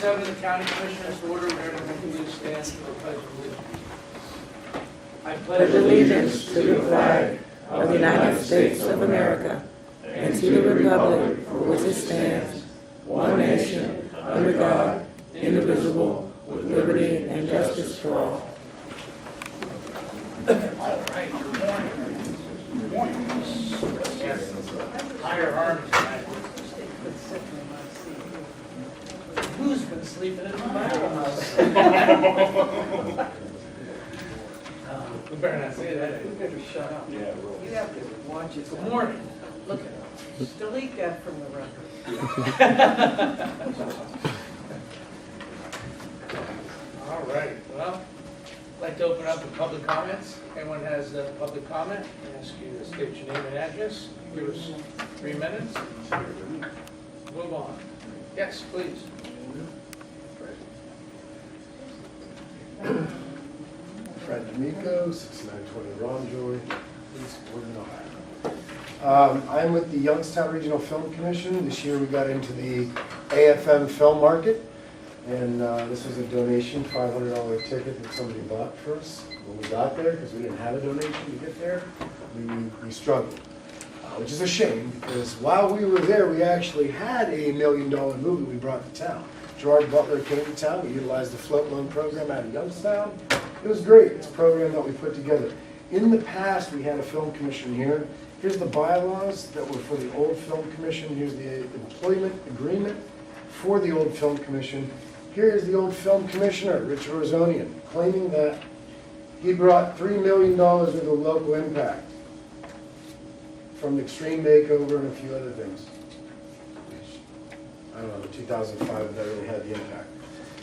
7, the county commissioners order, everyone please stand for the pledge of allegiance. I Pledge allegiance to the flag of the United States of America and to the republic for which it stands, one nation, under God, indivisible, with liberty and justice for all. All right, good morning. Good morning. Higher arms tonight. Who's been sleeping in the house? We better not say that. You better shut up. Yeah, You have to watch it. good morning. Look at Delete that from the record. All right, well, I'd like to open up the public comments. Anyone has a public comment, I ask you to state your name and address. Give us 3 minutes. Move on. Yes, please. Fred D'Amico, 6920 Ronjoy, East Boardman, Ohio. I'm with the Youngstown Regional Film Commission. This year we got into the AFM film market, and this was a donation, $500 ticket that somebody bought for us. When we got there, because we didn't have a donation to get there, we struggled, which is a shame, because while we were there, we actually had a $1 million movie we brought to town. Gerard Butler came to town. We utilized the float loan program out of Youngstown. It was great. It's a program that we put together. In the past, we had a film commission here. Here's the bylaws that were for the old film commission. Here's the employment agreement for the old film commission. Here's the old film commissioner, Rich Rosonian, claiming that he brought $3 million worth of local impact from Extreme Makeover and a few other things. I don't know, 2005, that really had the impact.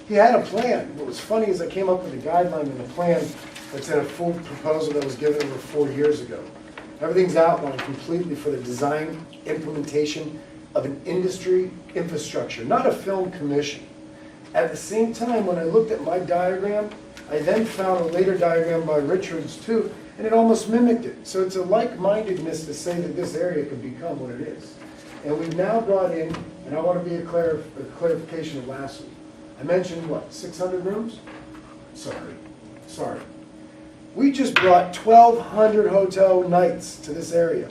He had a plan. What was funny is I came up with a guideline and a plan that's in a full proposal that was given over 4 years ago. Everything's outlined completely for the design, implementation of an industry infrastructure, not a film commission. At the same time, when I looked at my diagram, I then found a later diagram by Richards too, and it almost mimicked it. So it's a like-mindedness to say that this area could become what it is. And we've now brought in, and I want to be a clarification of last week. I mentioned, what, 600 rooms? Sorry. We just brought 1,200 hotel nights to this area.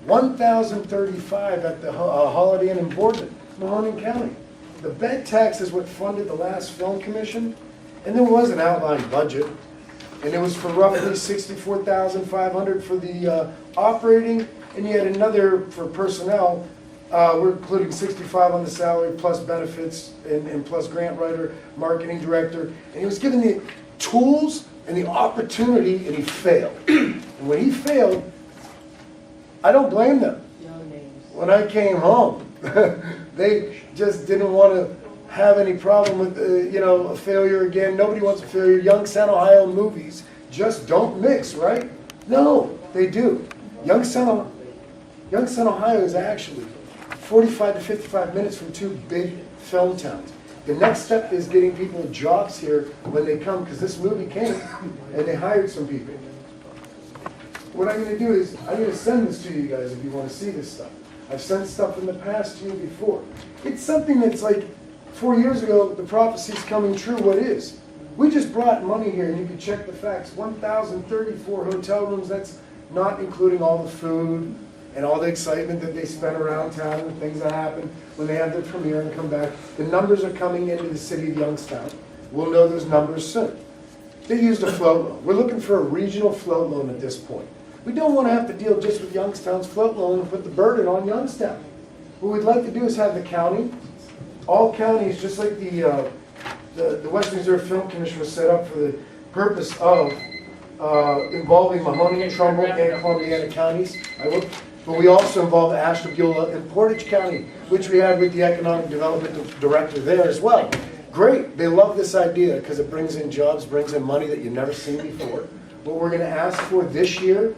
1,035 at the Holiday Inn in Boardman, Mahoning County. The bed tax is what funded the last film commission, and there was an outlined budget, and it was for roughly $64,500 for the operating, and you had another for personnel. We're including $65 on the salary, plus benefits, and plus grant writer, marketing director. And he was given the tools and the opportunity, and he failed. And when he failed, I don't blame them. No names. When I came home, they just didn't want to have any problem with, a failure again. Nobody wants a failure. Youngstown, Ohio movies just don't mix, right? No, they do. Youngstown, Ohio is actually 45 to 55 minutes from 2 big film towns. The next step is getting people jobs here when they come, because this movie came and they hired some people. What I'm going to do is I'm going to send this to you guys if you want to see this stuff. I've sent stuff in the past to you before. It's something that's like 4 years ago, the prophecy's coming true. What is? We just brought money here, and you can check the facts. 1,034 hotel rooms. That's not including all the food and all the excitement that they spent around town and things that happen when they have their premiere and come back. The numbers are coming into the city of Youngstown. We'll know those numbers soon. They used a float loan. We're looking for a regional float loan at this point. We don't want to have to deal just with Youngstown's float loan and put the burden on Youngstown. What we'd like to do is have the county, all counties, just like the Western Reserve Film Commission was set up for the purpose of involving Mahoning, Trumbull, and Columbiana counties. But we also involve Ashtabula and Portage County, which we had with the Economic Development Director there as well. Great, they love this idea because it brings in jobs, brings in money that you've never seen before. What we're going to ask for this year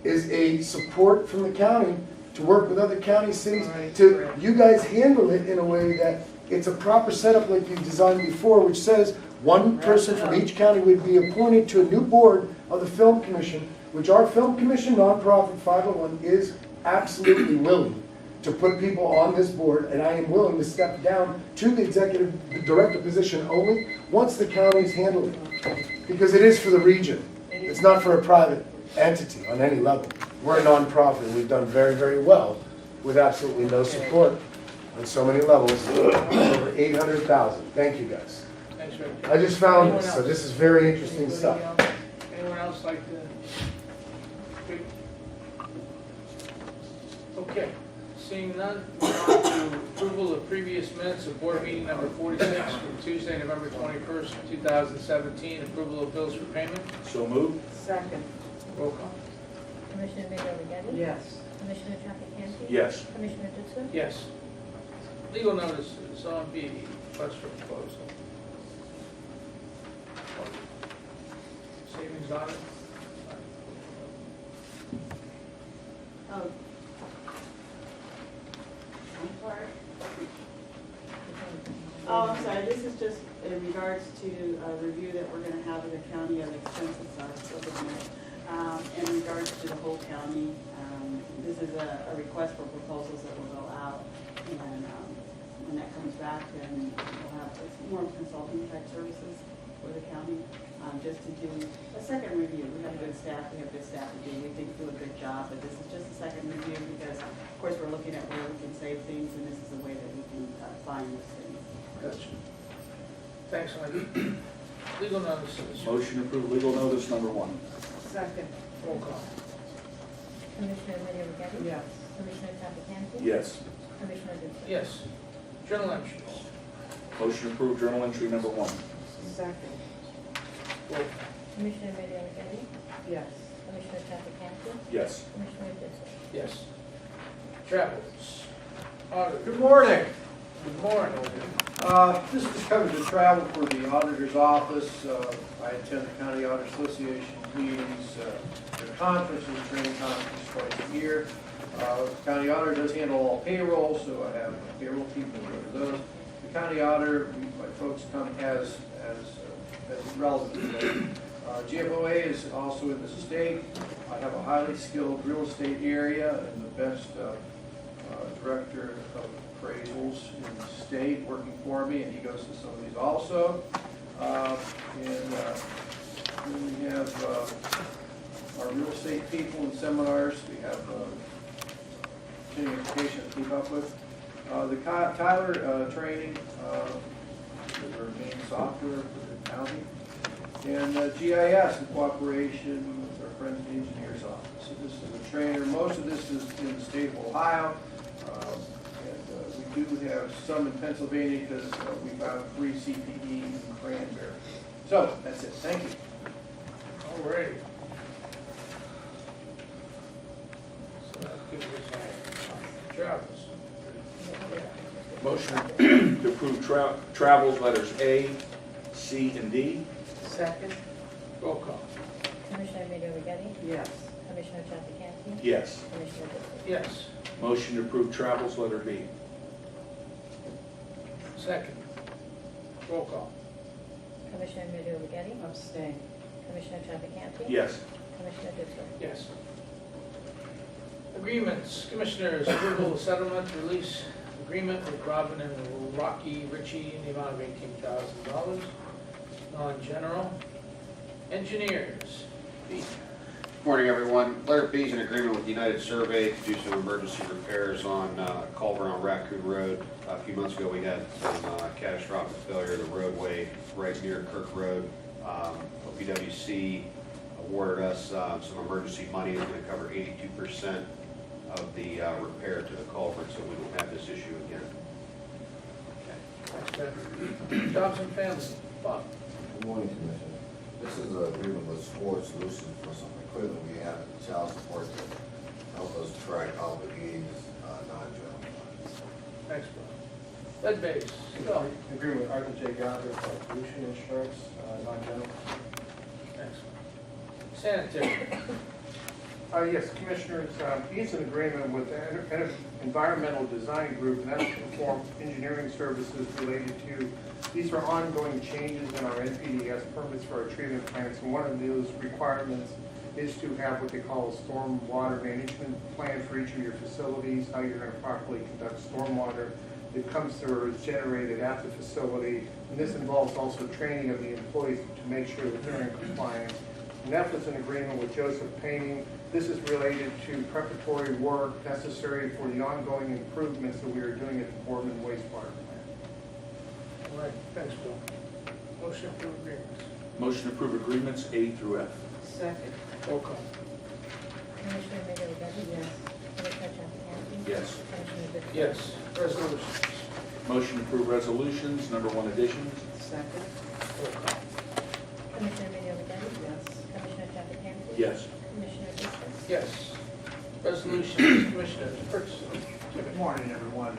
is a support from the county to work with other county cities to, you guys handle it in a way that it's a proper setup like you've designed before, which says one person from each county would be appointed to a new board of the Film Commission, which our Film Commission, nonprofit 501, is absolutely willing to put people on this board, and I am willing to step down to the executive director position only once the counties handle it. Because it is for the region. It's not for a private entity on any level. We're a nonprofit, and we've done very, very well with absolutely no support on so many levels, over 800,000. Thank you, guys. Thanks, Rick. I just found Anyone this, so else? this is very interesting Anybody stuff. else? Anyone else like to speak? Okay, seeing none, we're on to approval of previous minutes of board meeting number 46 from Tuesday, November 21st, 2017. Approval of bills for payment. So moved. Second, Roll call. Commissioner Middy O'Geady? yes. Commissioner Trafficante? Yes. Commissioner Ditzler? Yes. Legal notices on B, request for proposal. Savings audit. Oh. I'm sorry. Oh, I'm sorry, this is just in regards to a review that we're gonna have in the county of expenses of the minute. In regards to the whole county, this is a request for proposals that will go out, and when that comes back, then we'll have, it's more consulting type services for the county, just to do a second review. We have good staff to do, we think do a good job, but this is just a second review because, of course, we're looking at where we can save things, and this is a way that we can find those things. Gotcha. Thanks, Wendy. Legal notices. Motion to approve legal notice number 1. Second, Roll call. Commissioner Middy O'Geady? yes. Commissioner Trafficante? Yes. Commissioner Ditzler? Yes. Journal entries. Motion to approve journal entry number 1. Second, Roll call. Commissioner Middy O'Geady? yes. Commissioner Trafficante? Yes. Commissioner Ditzler? Yes. Travels. Auditor. Good morning. Good morning. This just covers the travel for the auditor's office. I attend the County Auditor Association meetings, their conferences, training conferences twice a year. County auditor does handle all payroll, so I have payroll people who go to those. The county auditor, my folks come as relevant. GFOA is also in the state. I have a highly skilled real estate area and the best director of appraisals in the state working for me, and he goes to some of these also. Then we have our real estate people in seminars. We have continuing education to keep up with. The Tyler training is our main software for the county. And GIS in cooperation with our friends in the engineer's office. So this is a trainer. Most of this is in the state of Ohio. We do have some in Pennsylvania because we found free CPE in Cranberry. So that's it. Thank you. All right. So that gives us travels. Motion to approve travels letters A, C, and D. Second, Roll call. Commissioner Middy O'Geady? yes. Commissioner Trafficante? Yes. Commissioner Ditzler? Yes. Motion to approve travels letter B. Second. Roll call. Commissioner Middy O'Geady? Abstain, Commissioner Trafficante? Yes. Commissioner Ditzler? Yes. Agreements. Commissioners, approval of settlement release agreement with Robin and Rocky Ritchie in the amount of $18,000. Non-general. Engineers. B. Morning, everyone. Letter B is an agreement with United Survey to do some emergency repairs on culvert on Raccoon Road. A few months ago, we had some catastrophic failure of the roadway right near Kirk Road. OPWC awarded us some emergency money. It's going to cover 82% of the repair to the culvert, so we won't have this issue again. Thanks, Ben. Jobs and family. Bob. Good morning, Commissioner. This is an agreement with Sport Solutions for some equipment we have in child support to help us track obligated non-general funds. Thanks, Bob. Lead base. Go. Agreement with Arthur J. Gallagher for pollution insurance, non-general. Thanks. Sanitary. Yes, Commissioners, he's in agreement with the Environmental Design Group, and that's to perform engineering services related to, these are ongoing changes in our NPDES permits for our treatment plants, and one of those requirements is to have what they call a storm water management plan for each of your facilities, how you're going to properly conduct stormwater that comes through or is generated at the facility. And this involves also training of the employees to make sure that they're in compliance. And that was an agreement with Joseph Painting. This is related to preparatory work necessary for the ongoing improvements that we are doing at the Boardman wastewater plant. All right, thanks, Bill. Motion to agreements. Motion to approve agreements A through F. Second. Roll call. Commissioner Middy O'Geady? Yes. Commissioner Traficant? Yes. Commissioner Bishop? Yes. Resolutions. Motion to approve resolutions, number 1 additions. Second. Roll call. Commissioner Middy O'Geady? Yes. Commissioner Traficant? Yes. Commissioner Bishop? Yes. Resolutions, Commissioners, first. Good morning, everyone.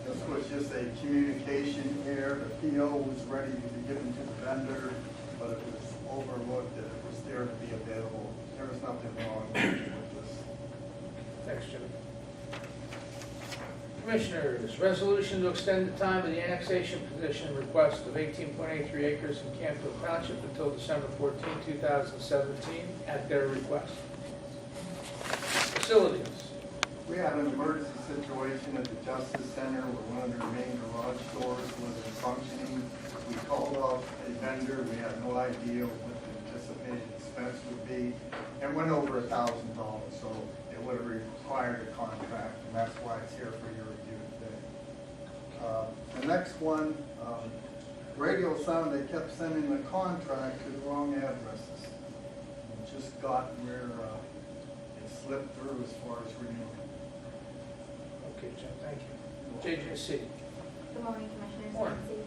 This was just a communication error. The PO was ready to be given to the vendor, but it was overlooked that it was there to be available. There was nothing wrong with this. Thanks, Jim. Commissioners, resolution to extend the time of the annexation petition request of 18.83 acres in Campbell Township until December 14, 2017, at their request. Facilities. We had an emergency situation at the Justice Center where one of their main garage doors wasn't functioning. We called off a vendor. We had no idea what the anticipated expense would be. It went over $1,000, so it would have required a contract, and that's why it's here for your review today. The next one, Radio Sound, they kept sending the contract to the wrong addresses. We just got where it slipped through as far as renewing. Okay, Jim, thank you. JJC. Good morning, Commissioners. Morning. Nancy.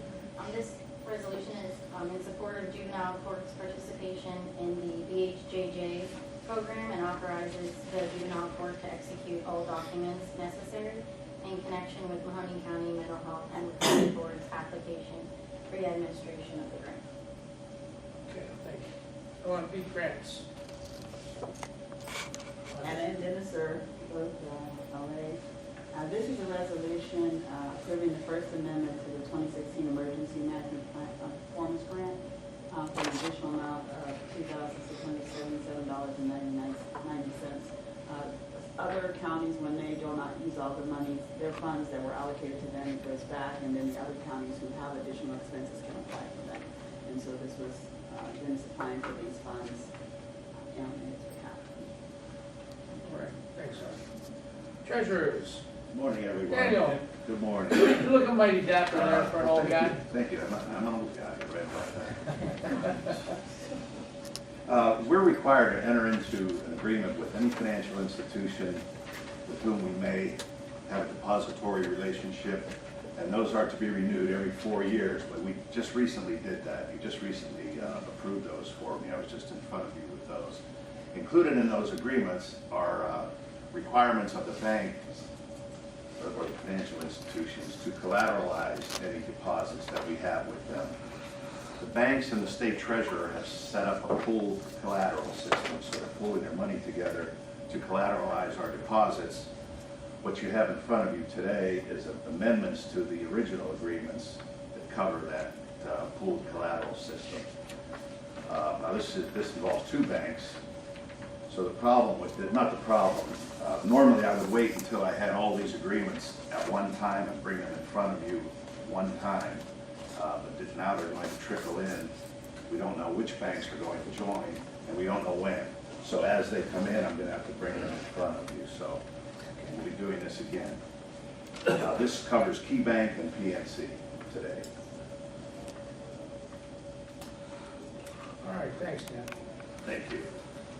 This resolution is in support of juvenile court's participation in the BHJJ program and authorizes the juvenile court to execute all documents necessary in connection with Mahoning County Mental Health and Recovery Board's application for the administration of the grant. Okay, thank you. OMB grants. Anna and Dennis are both LA. This is a resolution approving the First Amendment to the 2016 Emergency Management Plan Performance Grant for an additional amount of $2,677.90. Other counties, when they do not use all the money, their funds that were allocated to them goes back, and then the other counties who have additional expenses can apply for them. And so this was Dennis applying for these funds on his behalf. All right, thanks, sir. Treasurers. Morning, everyone. Daniel. Good morning. You're looking mighty dapper there for an old guy. Thank you. I'm an old guy, you're right about that. We're required to enter into an agreement with any financial institution with whom we may have a depository relationship, and those are to be renewed every 4 years, but we just recently did that. You just recently approved those for me. I was just in front of you with those. Included in those agreements are requirements of the bank or the financial institutions to collateralize any deposits that we have with them. The banks and the state treasurer have set up a pooled collateral system, so they're pooling their money together to collateralize our deposits. What you have in front of you today is amendments to the original agreements that cover that pooled collateral system. Now this involves 2 banks. So the problem with it, not the problem, normally I would wait until I had all these agreements at one time and bring them in front of you one time. But now they're going to trickle in. We don't know which banks are going to join, and we don't know when. So as they come in, I'm going to have to bring them in front of you. So we'll be doing this again. This covers Key Bank and PNC today. All right, thanks, Dan. Thank you.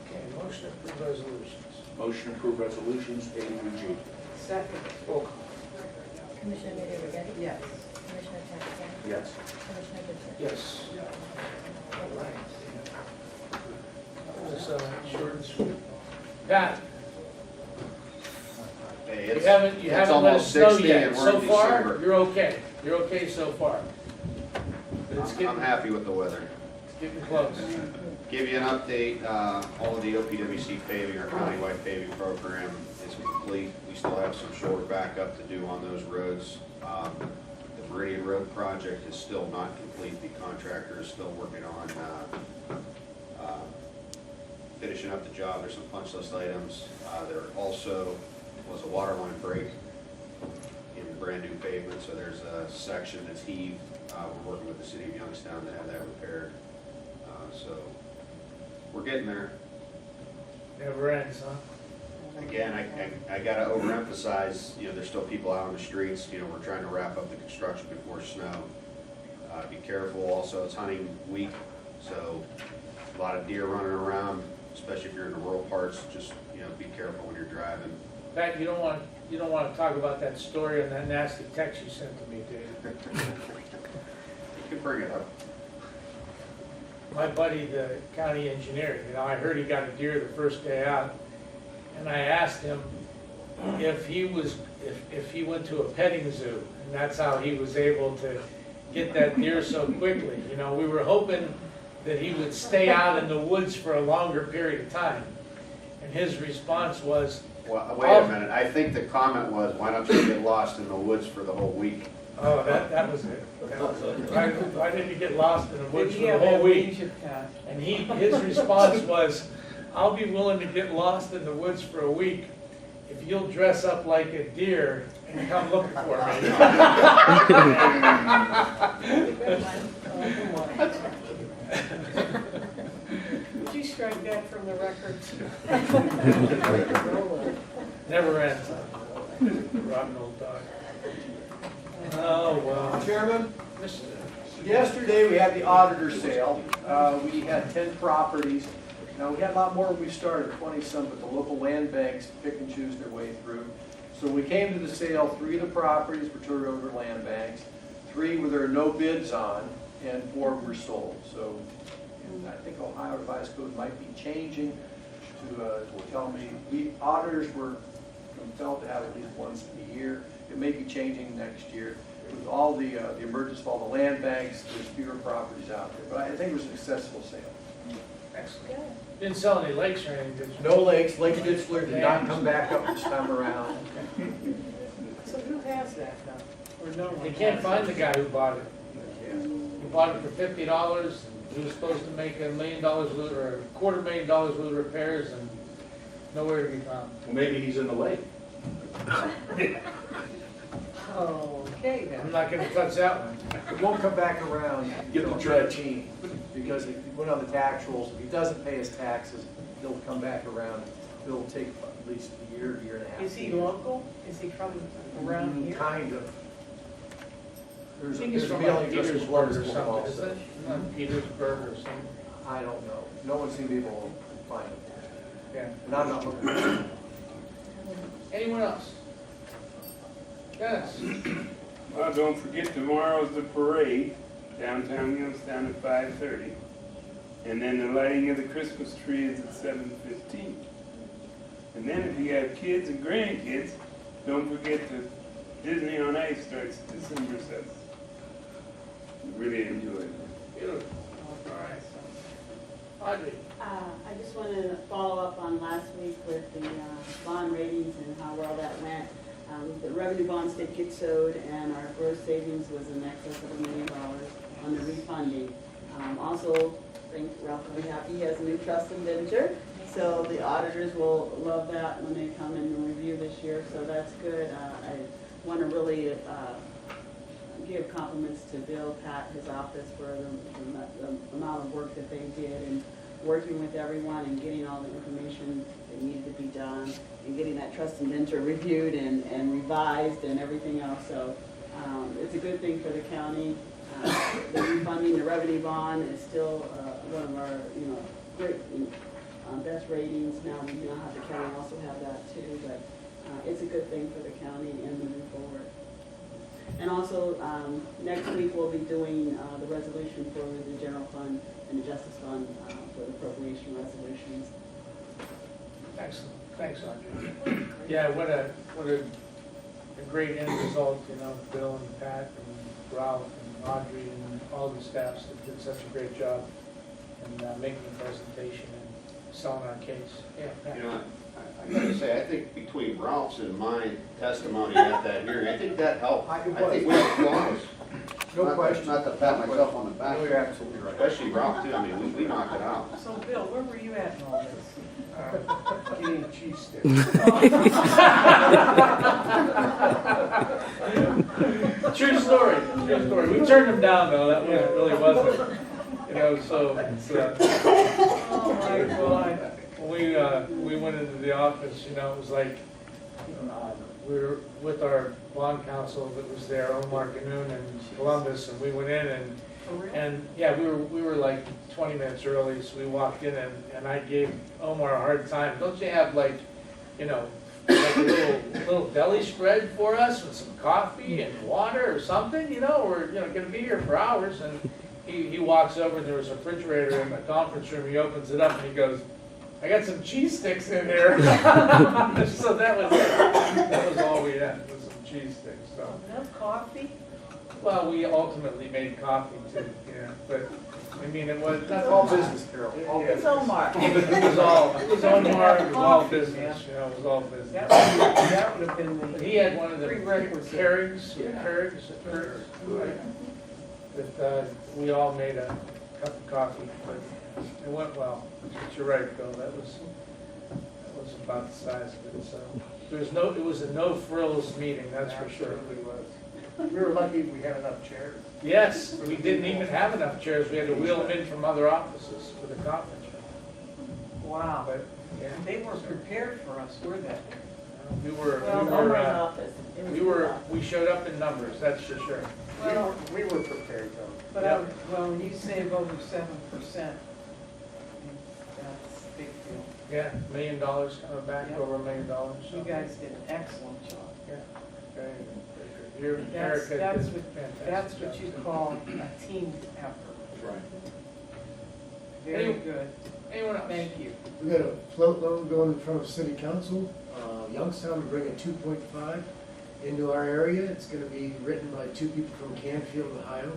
Okay, motion to approve resolutions. Motion to approve resolutions A through G. Second. Roll call. Commissioner Middy O'Geady? Yes. Commissioner Traficant? Yes. Commissioner Bishop? Yes. All right. That was short and sweet. Pat, Hey, you it's haven't let us almost know 60 yet. and we're So in far, December. you're okay. You're okay so far. But it's I'm getting, happy with the weather. getting close. Give you an update, all of the OPWC paving, our countywide paving program is complete. We still have some shoulder backup to do on those roads. The Meridian Road project is still not complete. The contractor is still working on finishing up the job. There's some punch list items. There also was a water line break in the brand new pavement, so there's a section that's heaved. We're working with the city of Youngstown to have that repaired. So we're getting there. Never ends, huh? Again, I gotta overemphasize, there's still people out on the streets. We're trying to wrap up the construction before snow. Be careful also, it's hunting week, so a lot of deer running around, especially if you're in the rural parts. Just, be careful when you're driving. In fact, you don't want to talk about that story and that nasty text you sent to me, Dave. You can bring it up. My buddy, the county engineer, I heard he got a deer the first day out, and I asked him if he went to a petting zoo, and that's how he was able to get that deer so quickly. We were hoping that he would stay out in the woods for a longer period of time, and his response was, Well, wait a minute, I think the comment was, why don't you get lost in the woods for the whole week? oh, that was it. Why didn't you get lost in the woods Did for he the have whole that week? range of cat? And his response was, I'll be willing to get lost in the woods for a week if you'll dress up like a deer and come looking for me. Would you strike that from the records? Never ends. Rotten old dog. Oh, well. Chairman, This- yesterday we had the auditor sale. We had 10 properties. Now, we had a lot more when we started, 20-some, but the local land banks pick and choose their way through. So we came to the sale, 3 of the properties were turned over to land banks, 3 where there are no bids on, and 4 were sold. So and I think Ohio Revised Code might be changing to tell me, we auditors were compelled to have at least once a year. It may be changing next year. With all the emergence of all the land banks, there's fewer properties out there. But I think it was a successful sale. Excellent. Didn't sell any lakes or anything, did you? No lakes, Lake Ditzler did not come back up this time around. So who has that now? Or no one? They can't has find the it? guy who bought it. Yeah. He bought it for $50. He was supposed to make $1 million worth, or $250,000 worth of repairs, and nowhere to be found. Well, maybe he's in the lake. Okay, I'm then. not gonna touch that one. It won't come back around. Get the Don't dredge. cheat, because if he went on the tax rolls, if he doesn't pay his taxes, he'll come back around. It'll take at least a year and a half. Is he local? Is he from around here? Kind of. I There's think it's a from mailing like address Petersburg or responsible something, also. isn't it? Not Petersburg or something, I don't know. No one seemed to be able to find it. yeah. And I'm not looking. Anyone else? Dennis? Well, don't forget tomorrow's the parade, downtown Youngstown at 5:30. And then the lighting of the Christmas tree is at 7:15. And then if you have kids and grandkids, don't forget that Disney on Ice starts December 7th. Really enjoy it. Beautiful. All right. Audrey? I just wanted to follow up on last week with the bond ratings and how well that went. The revenue bonds did get sold, and our gross savings was in excess of $1 million on the refunding. Also, I think Ralph will be happy, he has a new trust indenture, so the auditors will love that when they come and review this year, so that's good. I want to really give compliments to Bill, Pat, his office for the amount of work that they did and working with everyone and getting all the information that needed to be done and getting that trust indenture reviewed and revised and everything else. So it's a good thing for the county. The refunding, the revenue bond is still one of our, great, best ratings. Now we now have the county also have that too, but it's a good thing for the county and moving forward. And also, next week we'll be doing the resolution for the general fund and the justice fund for the appropriation resolutions. Excellent. Thanks, Audrey. Yeah, what a great end result, Bill and Pat and Ralph and Audrey and all the staffs that did such a great job in making the presentation and selling our case. Yeah, Pat. I gotta say, I think between Ralph's and my testimony at that hearing, I think that helped. I think we were close. No Not- question. Not to pat myself on the back. No, you're absolutely right. Especially Ralph too, I mean, we knocked it out. So Bill, where were you at in all this? Eating cheese sticks. True story, true story. We turned him down though, that one really wasn't, you know, so it's, Oh my God. when we went into the office, you know, it was like, we were with our bond counsel that was there, Omar Ganoon in Columbus, and we went in and yeah, we were like 20 minutes early, so we walked in and I gave Omar a hard time. Don't you have like, you know, like a little deli spread for us with some coffee and water or something, you know, we're, you know, gonna be here for hours. And he walks over and there was a refrigerator in the conference room. He opens it up and he goes, I got some cheese sticks in there. So that was it. That was all we had, was some cheese sticks, so. Enough coffee? Well, we ultimately made coffee too, yeah, but, I mean, it was, that's All business, Carol. All It's Omar. It was Omar, it was all business, you know, it was all business. That would have been But the he had one of the prerequisite. Keurigs, Yeah. that we all made a cup of coffee, but it went well. But you're right, Bill, that was about the size of it, so. It was a no frills meeting, that's for sure. Absolutely was. We were lucky we had enough chairs. Yes, we didn't even have enough chairs, we had to wheel them in from other offices for the conference room. Wow. But, yeah, They weren't prepared for us, were they? we were, Well, we Omar's were, office. it was we enough. showed up in numbers, that's for sure. Well, We were prepared though. but Yeah. well, when you save over 7%, that's a big deal. Yeah, $1 million coming back, Yeah. over $1 million. so. You guys did an excellent job. Yeah, very good, very good. Your- That's, Erica that's did what, fantastic that's what job, you too. call a team effort. Right. Very Any- good. Anyone else? Thank you. We got a float loan going in front of city council. Youngstown bringing 2.5 into our area. It's gonna be written by two people from Canfield, Ohio.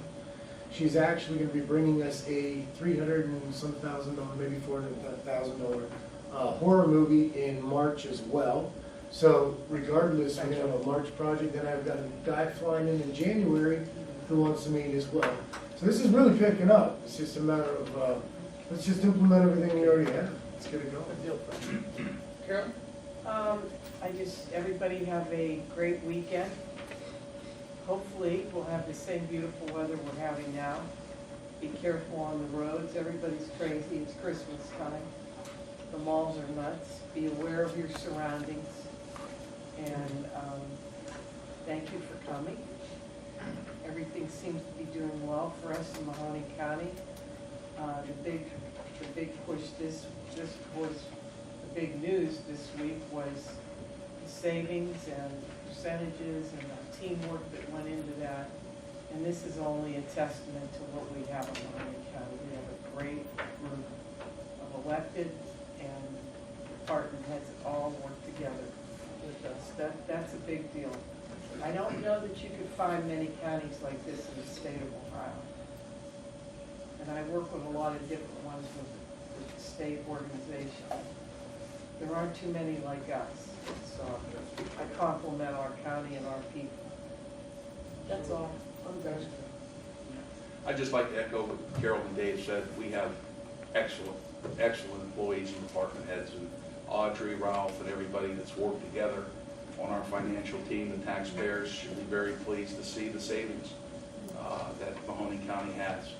She's actually gonna be bringing us a $300 and some thousand, maybe $400,000 horror movie in March as well. So regardless, we have a March project, then I've got a guy flying in January who wants to meet as well. So this is really picking up. It's just a matter of, let's just implement everything we already have. Let's get it going. Good deal, Frank. Carol? Everybody have a great weekend. Hopefully, we'll have the same beautiful weather we're having now. Be careful on the roads. Everybody's crazy. It's Christmas time. The malls are nuts. Be aware of your surroundings. And thank you for coming. Everything seems to be doing well for us in Mahoney County. The big push this was, the big news this week was the savings and percentages and the teamwork that went into that. And this is only a testament to what we have in Mahoney County. We have a great group of elected and department heads that all work together with us. That's a big deal. I don't know that you could find many counties like this in the state of Ohio. And I work with a lot of different ones with state organizations. There aren't too many like us, so I compliment our county and our people. That's all. I'm done. I'd just like to echo what Carol and Dave said. We have excellent employees and department heads, and Audrey, Ralph, and everybody that's worked together on our financial team. The taxpayers should be very pleased to see the savings that Mahoney County has.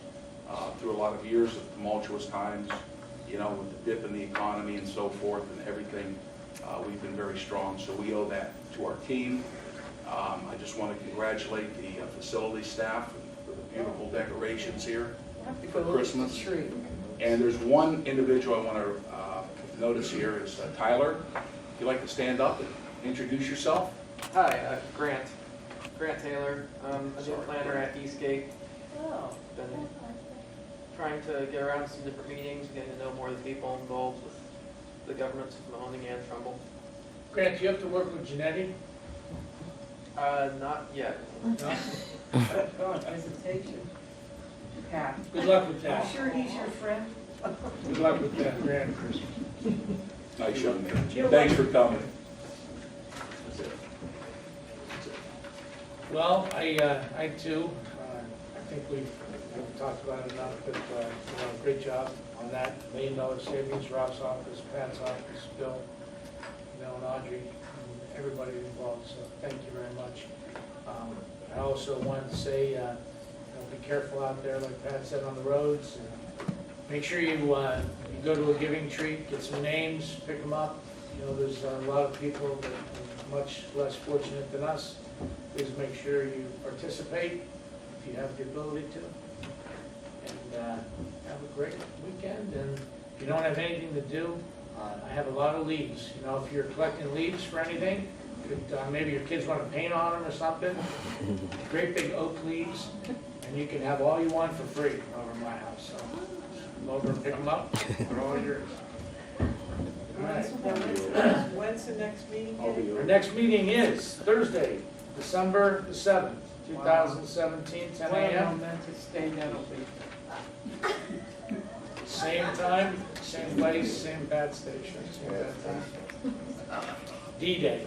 Through a lot of years of tumultuous times, you know, with the dip in the economy and so forth and everything, we've been very strong. So we owe that to our team. I just want to congratulate the facility staff for the beautiful decorations here for Christmas. And there's one individual I want to notice here is Tyler. If you'd like to stand up and introduce yourself. Hi, Grant Taylor. I'm a planner at Eastgate. Oh. Been trying to get around some different meetings, getting to know more of the people involved with the governments of Mahoning and Trumbull. Grant, do you have to work with Janetti? Not yet. No? Oh, hesitation. Pat. Good luck with that. I'm sure he's your friend. Good luck with that, Grant. Nice young man. Thanks for coming. Well, I too think we've talked about it enough, but, great job on that. $1 million savings, Ralph's office, Pat's office, Bill, and Audrey, and everybody involved, so thank you very much. I also wanted to say, be careful out there, like Pat said, on the roads. Make sure you go to a giving treat, get some names, pick them up. There's a lot of people that are much less fortunate than us. Please make sure you participate if you have the ability to. And have a great weekend. And if you don't have anything to do, I have a lot of leaves. If you're collecting leaves for anything, maybe your kids want to paint on them or something, great big oak leaves, and you can have all you want for free over at my house. So come over and pick them up. They're all yours. All right. When's the next meeting? Our next meeting is Thursday, December the 7th, 2017, 10 Well, a.m. meant to stay, that'll be. Same time, same place, same bad station. Same bad time. D-Day.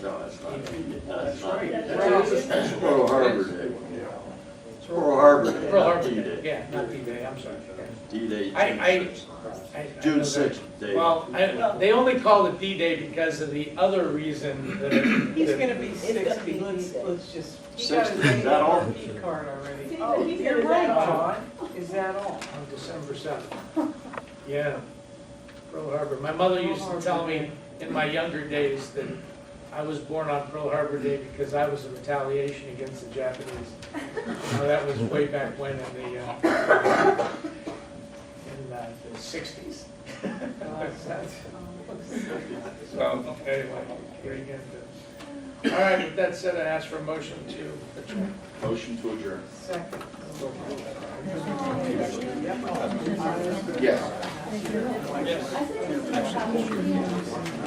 No, that's not. That's right. It's Pearl Harbor Day. It's Pearl Harbor Day. Pearl Harbor D-Day. Day, yeah, not D-Day, I'm sorry. D-Day, I June know that. 6th, Day. Well, they only call it D-Day because of the other reason that. He's that- gonna be 60, let's just. He 60, got his is that all? AARP card already. Oh, You're you're right, right. John. Is that all? On December 7th. Yeah, Pearl Harbor. My mother used to tell me in my younger days that I was born on Pearl Harbor Day because I was a retaliation against the Japanese. That was way back when in the 60s. So, anyway, very good. All right, with that said, I ask for a motion to adjourn. Motion to adjourn. Second. Yes. Yes.